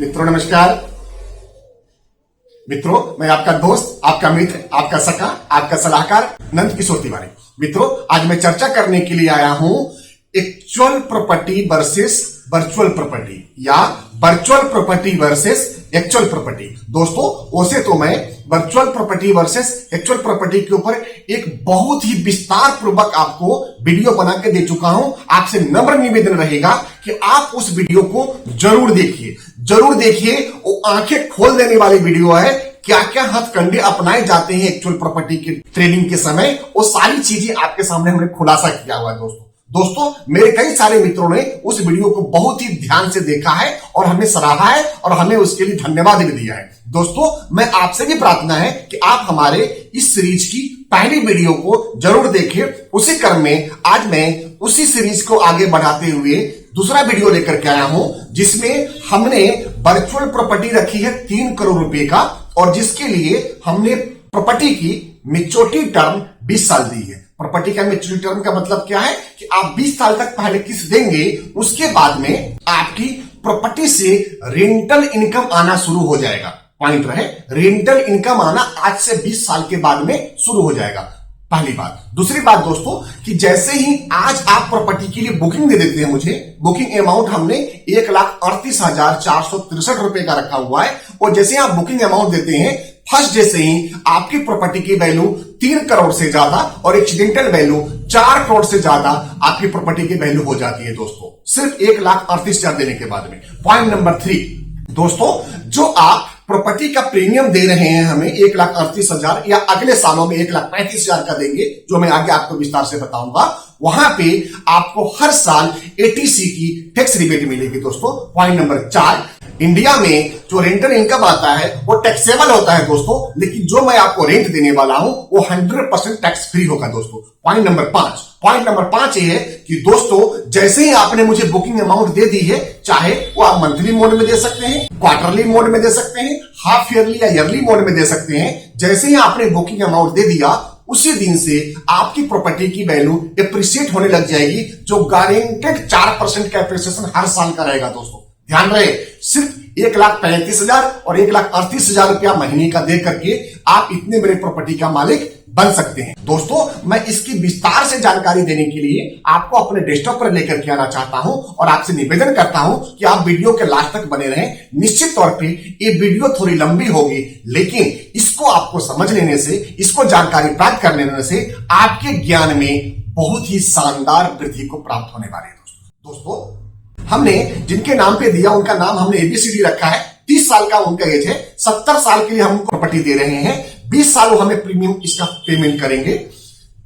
मित्रों नमस्कार। मित्रों मैं आपका दोस्त, आपका मित्र, आपका सखा, आपका सलाहकार नंद किशोर तिवारी। मित्रों आज मैं चर्चा करने के लिए आया हूं actual property versus virtual property या virtual property versus actual property. दोस्तों वैसे तो मैं virtual property versus actual property के ऊपर एक बहुत ही विस्तार पूर्वक आपको वीडियो बना के दे चुका हूं। आपसे नम्र निवेदन रहेगा कि आप उस वीडियो को जरूर देखिए। वो आंखें खोल देने वाली वीडियो है। क्या क्या हथकंडे अपनाए जाते हैं एक्चुअल प्रॉपर्टी के ट्रेडिंग के समय, वो सारी चीजें आपके सामने हमने खुलासा किया हुआ है। दोस्तों मेरे कई सारे मित्रों ने उस वीडियो को बहुत ही ध्यान से देखा है और हमें सराहा है और हमें उसके लिए धन्यवाद भी दिया है। दोस्तों मैं आपसे भी प्रार्थना है कि आप हमारे इस सीरीज की पहली वीडियो को जरूर देखें। उसी क्रम में आज मैं उसी सीरीज को आगे बढ़ाते हुए दूसरा वीडियो लेकर के आया हूं, जिसमें हमने वर्चुअल प्रॉपर्टी रखी है 3 करोड़ रुपए का और जिसके लिए हमने प्रॉपर्टी की मैच्योरिटी टर्म 20 साल दी है। प्रॉपर्टी का मैच्योरिटी टर्म का मतलब क्या है कि आप 20 साल तक पहले किस्त देंगे, उसके बाद में आपकी प्रॉपर्टी से रेंटल इनकम आना शुरू हो जाएगा। पॉइंट रहे, रेंटल इनकम आना आज से 20 साल के बाद में शुरू हो जाएगा। पहली बात। दूसरी बात दोस्तों कि जैसे ही आज आप प्रॉपर्टी के लिए बुकिंग दे देते हैं मुझे, बुकिंग अमाउंट हमने 1,38,463 रुपए का रखा हुआ है और जैसे ही आप बुकिंग अमाउंट देते हैं, फर्स्ट डे से ही आपकी प्रॉपर्टी की वैल्यू 3 करोड़ से ज्यादा और एक्सीडेंटल वैल्यू 4 करोड़ से ज्यादा आपकी प्रॉपर्टी की वैल्यू हो जाती है दोस्तों, सिर्फ 1,38,000 देने के बाद में। पॉइंट नंबर 3 दोस्तों, जो आप प्रॉपर्टी का प्रीमियम दे रहे हैं हमें 1,38,000 या अगले सालों में 1,35,000 का देंगे, जो मैं आगे आपको विस्तार से बताऊंगा, वहां पे आपको हर साल एटीसी की टैक्स रिबेट मिलेगी दोस्तों। पॉइंट नंबर 4, इंडिया में जो रेंटल इनकम आता है वो टैक्सेबल होता है दोस्तों, लेकिन जो मैं आपको रेंट देने वाला हूं वो 100% टैक्स फ्री होगा दोस्तों। पॉइंट नंबर 5 ये है कि दोस्तों जैसे ही आपने मुझे बुकिंग अमाउंट दे दी है, चाहे वो आप मंथली मोड में दे सकते हैं, क्वार्टरली मोड में दे सकते हैं, हाफ ईयरली या ईयरली मोड में दे सकते हैं, जैसे ही आपने बुकिंग अमाउंट दे दिया उसी दिन से आपकी प्रॉपर्टी की वैल्यू एप्रिशिएट होने लग जाएगी, जो गारंटेड 4% का एप्रिसिएशन हर साल का रहेगा दोस्तों। ध्यान रहे, सिर्फ 1,35,000 और 1,38,000 रुपया महीने का दे करके आप इतने बड़े प्रॉपर्टी का मालिक बन सकते हैं। दोस्तों मैं इसकी विस्तार से जानकारी देने के लिए आपको अपने डेस्कटॉप पर लेकर के आना चाहता हूं और आपसे निवेदन करता हूं कि आप वीडियो के लास्ट तक बने रहें। निश्चित तौर पे ये वीडियो थोड़ी लंबी होगी, लेकिन इसको आपको समझ लेने से, इसको जानकारी प्राप्त कर लेने से आपके ज्ञान में बहुत ही शानदार वृद्धि को प्राप्त होने वाली है दोस्तों। हमने जिनके नाम पे दिया उनका नाम हमने एबीसीडी रखा है। 30 साल का उनका एज है, 70 साल के लिए हम प्रॉपर्टी दे रहे हैं, 20 साल वो हमें प्रीमियम इसका पेमेंट करेंगे।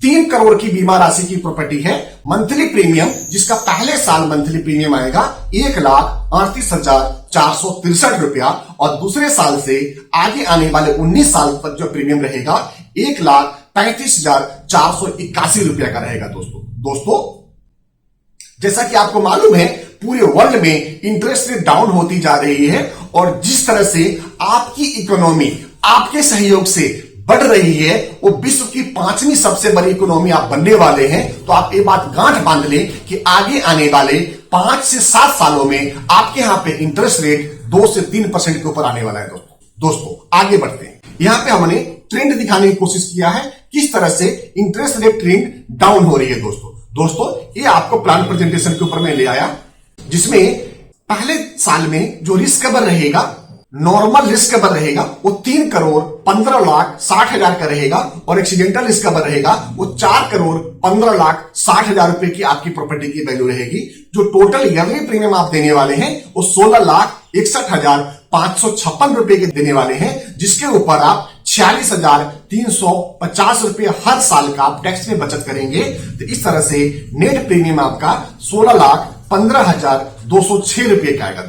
3 करोड़ की बीमा राशि की प्रॉपर्टी है। मंथली प्रीमियम, जिसका पहले साल मंथली प्रीमियम आएगा 1,38,463 रुपया और दूसरे साल से आगे आने वाले 19 साल तक जो प्रीमियम रहेगा 1,35,481 रुपया का रहेगा दोस्तों। जैसा कि आपको मालूम है पूरे वर्ल्ड में इंटरेस्ट रेट डाउन होती जा रही है और जिस तरह से आपकी इकोनॉमी आपके सहयोग से बढ़ रही है, वो विश्व की 5वीं सबसे बड़ी इकोनॉमी आप बनने वाले हैं। तो आप ये बात गांठ बांध लें कि आगे आने वाले 5 से 7 सालों में आपके यहां पे इंटरेस्ट रेट 2 से 3% के ऊपर आने वाला है दोस्तों। आगे बढ़ते हैं। यहां पे हमने ट्रेंड दिखाने की कोशिश किया है, किस तरह से इंटरेस्ट रेट ट्रेंड डाउन हो रही है दोस्तों ये आपको प्लान प्रेजेंटेशन के ऊपर मैं ले आया, जिसमें पहले साल में जो रिस्क कवर रहेगा, नॉर्मल रिस्क कवर रहेगा, वो 3 करोड़ 15,60,000 का रहेगा और एक्सीडेंटल रिस्क कवर रहेगा वो 4 करोड़ 15,60,000 रुपए की आपकी प्रॉपर्टी की वैल्यू रहेगी। जो टोटल ईयरली प्रीमियम आप देने वाले हैं वो 16,61,556 रुपए के देने वाले हैं, जिसके ऊपर आप 46,350 रुपए हर साल का आप टैक्स में बचत करेंगे। तो इस तरह से नेट प्रीमियम आपका 16,15,206 रुपए का आएगा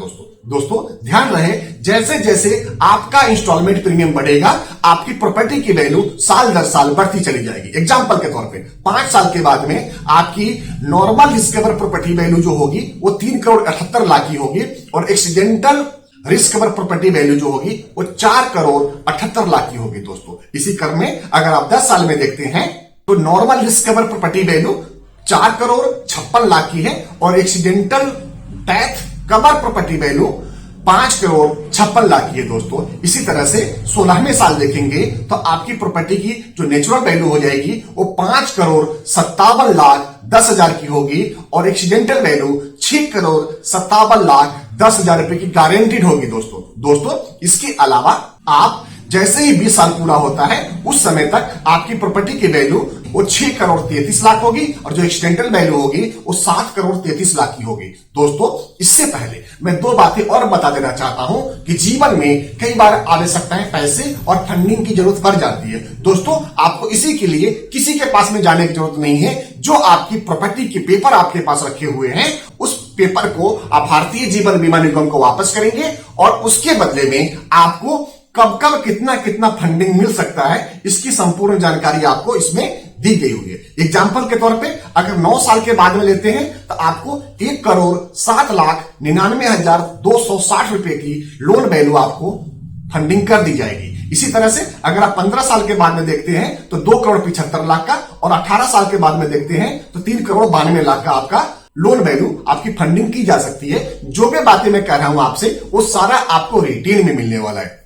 दोस्तों ध्यान रहे, जैसे जैसे आपका इंस्टॉलमेंट प्रीमियम बढ़ेगा आपकी प्रॉपर्टी की वैल्यू साल दर साल बढ़ती चली जाएगी। एग्जांपल के तौर पे 5 साल के बाद में आपकी normal risk cover property value जो होगी वो 3 करोड़ 78 लाख की होगी और accidental risk cover property value जो होगी वो 4 करोड़ 78 लाख की होगी दोस्तों। इसी क्रम में अगर आप 10 साल में देखते हैं तो normal risk cover property value 4 crore 56 lakh की है और accidental death cover property value 5,56,00,000 की है दोस्तों। इसी तरह से 16वें साल देखेंगे तो आपकी प्रॉपर्टी की जो नेचुरल वैल्यू हो जाएगी वो 5,57,10,000 की होगी और एक्सीडेंटल वैल्यू 6,57,10,000 रुपए की गारंटीड होगी दोस्तों इसके अलावा आप जैसे ही 20 साल पूरा होता है उस समय तक आपकी प्रॉपर्टी की वैल्यू वो 6,33,00,000 होगी और जो एक्सीडेंटल वैल्यू होगी वो 7,33,00,000 की होगी। दोस्तों इससे पहले मैं दो बातें और बता देना चाहता हूं कि जीवन में कई बार आवश्यकताएं पैसे और फंडिंग की जरूरत पड़ जाती है। दोस्तों आपको इसी के लिए किसी के पास में जाने की जरूरत नहीं है। जो आपकी प्रॉपर्टी के पेपर आपके पास रखे हुए हैं उस पेपर को आप भारतीय जीवन बीमा निगम को वापस करेंगे और उसके बदले में आपको कब कब कितना कितना फंडिंग मिल सकता है इसकी संपूर्ण जानकारी आपको इसमें दी गई हुई है। एग्जाम्पल के तौर पे अगर 9 साल के बाद में लेते हैं तो आपको 1,07,99,260 रुपए की लोन वैल्यू आपको फंडिंग कर दी जाएगी। इसी तरह से अगर आप 15 साल के बाद में देखते हैं तो 2,75,00,000 का और 18 साल के बाद में देखते हैं तो 3,92,00,000 का आपका लोन वैल्यू आपकी फंडिंग की जा सकती है। जो भी बातें मैं कह रहा हूं आपसे वो सारा आपको रिटेल में मिलने वाला है।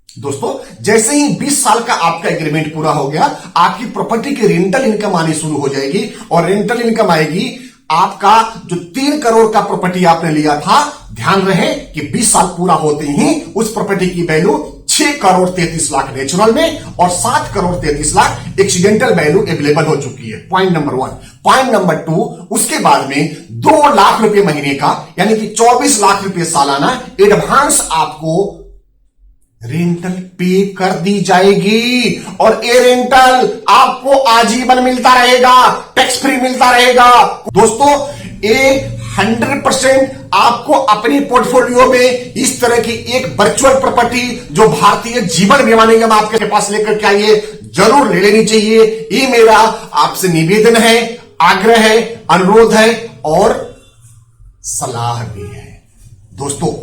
दोस्तों जैसे ही 20 साल का आपका एग्रीमेंट पूरा हो गया आपकी प्रॉपर्टी की रेंटल इनकम आनी शुरू हो जाएगी और रेंटल इनकम आएगी आपका जो 3 करोड़ का प्रॉपर्टी आपने लिया था। ध्यान रहे कि 20 साल पूरा होते ही उस प्रॉपर्टी की वैल्यू 6,33,00,000 नेचुरल में और 7,33,00,000 एक्सीडेंटल वैल्यू अवेलेबल हो चुकी है। Point number 1। पॉइंट नंबर 2, उसके बाद में 2 लाख रुपए महीने का यानी कि 24 लाख रुपए सालाना एडवांस आपको रेंटल पे कर दी जाएगी और ये रेंटल आपको आजीवन मिलता रहेगा, टैक्स फ्री मिलता रहेगा। दोस्तों ये 100% आपको अपनी पोर्टफोलियो में इस तरह की एक वर्चुअल प्रॉपर्टी जो भारतीय जीवन बीमा निगम आपके पास लेकर के आइए, जरूर ले लेनी चाहिए। ये मेरा आपसे निवेदन है, आग्रह है, अनुरोध है और सलाह भी है। दोस्तों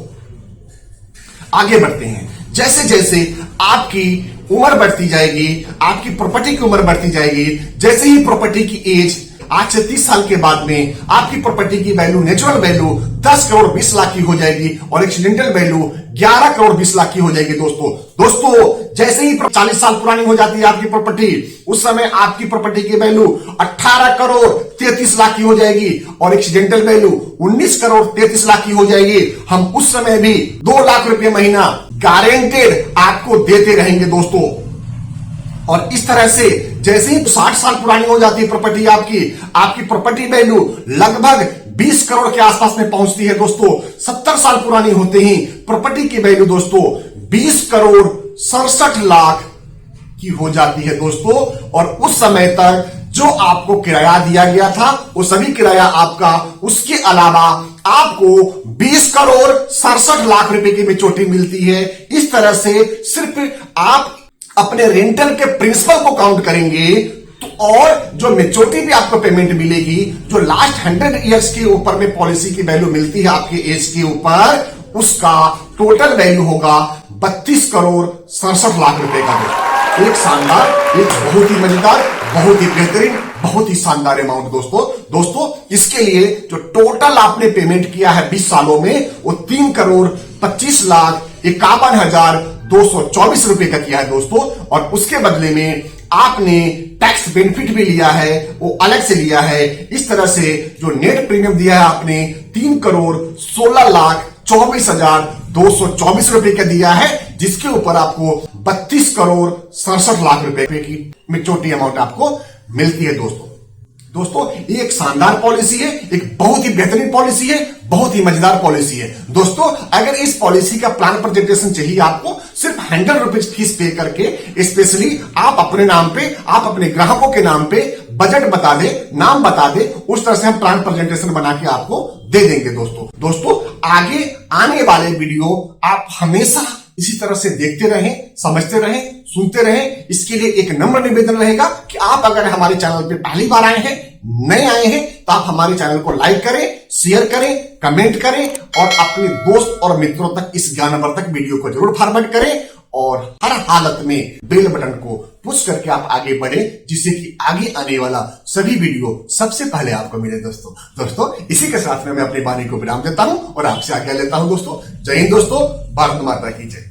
आगे बढ़ते हैं। जैसे जैसे आपकी उम्र बढ़ती जाएगी, आपकी प्रॉपर्टी की उम्र बढ़ती जाएगी, जैसे ही प्रॉपर्टी की एज आज से 30 साल के बाद में आपकी प्रॉपर्टी की वैल्यू नेचुरल वैल्यू 10,20,00,000 की हो जाएगी और एक्सीडेंटल वैल्यू 11,20,00,000 की हो जाएगी। दोस्तों जैसे ही 40 साल पुरानी हो जाती है आपकी प्रॉपर्टी उस समय आपकी प्रॉपर्टी की वैल्यू 18,33,00,000 की हो जाएगी और एक्सीडेंटल वैल्यू 19,33,00,000 की हो जाएगी। हम उस समय भी 2 लाख रुपए महीना गारंटेड आपको देते रहेंगे दोस्तों। और इस तरह से जैसे ही 60 साल पुरानी हो जाती है प्रॉपर्टी आपकी प्रॉपर्टी वैल्यू लगभग 20 करोड़ के आसपास में पहुंचती है दोस्तों। 70 साल पुरानी होते ही प्रॉपर्टी की वैल्यू दोस्तों 20,67,00,000 की हो जाती है दोस्तों। और उस समय तक जो आपको किराया दिया गया था वो सभी किराया आपका, उसके अलावा आपको 20,67,00,000 रुपए की मेच्योरिटी मिलती है। इस तरह से सिर्फ आप अपने रेंटल के प्रिंसिपल को काउंट करेंगे तो और जो मेच्योरिटी भी आपको पेमेंट मिलेगी, जो लास्ट 100 इयर्स के ऊपर में पॉलिसी की वैल्यू मिलती है आपके एज के ऊपर, उसका टोटल वैल्यू होगा 32,67,00,000 रुपए का। एक शानदार, एक बहुत ही मजेदार, बहुत ही बेहतरीन, बहुत ही शानदार अमाउंट दोस्तों इसके लिए जो टोटल आपने पेमेंट किया है 20 सालों में वो 3,25,51,224 रुपए का किया है दोस्तों। और उसके बदले में आपने टैक्स बेनिफिट भी लिया है, वो अलग से लिया है। इस तरह से जो नेट प्रीमियम दिया है आपने 3,16,24,224 रुपए का दिया है, जिसके ऊपर आपको 32,67,00,000 रुपए की मेच्योरिटी अमाउंट आपको मिलती है दोस्तों ये एक शानदार पॉलिसी है, एक बहुत ही बेहतरीन पॉलिसी है, बहुत ही मजेदार पॉलिसी है। दोस्तों अगर इस पॉलिसी का प्लान प्रेजेंटेशन चाहिए आपको सिर्फ 100 रुपीज फीस पे करके, स्पेशली आप अपने नाम पे, आप अपने ग्राहकों के नाम पे बजट बता दे, नाम बता दे, उस तरह से हम प्लान प्रेजेंटेशन बना के आपको दे देंगे दोस्तों आगे आने वाले वीडियो आप हमेशा इसी तरह से देखते रहें, समझते रहें, सुनते रहें। इसके लिए एक नम्र निवेदन रहेगा कि आप अगर हमारे चैनल पे पहली बार आए हैं, नए आए हैं, तो आप हमारे चैनल को लाइक करें, शेयर करें, कमेंट करें और अपने दोस्त और मित्रों तक इस ज्ञानवर्धक वीडियो को जरूर फॉरवर्ड करें और हर हालत में बेल बटन को पुश करके आप आगे बढ़े, जिससे कि आगे आने वाला सभी वीडियो सबसे पहले आपको मिले। दोस्तों इसी के साथ में मैं अपनी वाणी को विराम देता हूं और आपसे आज्ञा लेता हूं। दोस्तों जय हिंद, दोस्तों भारत माता की जय।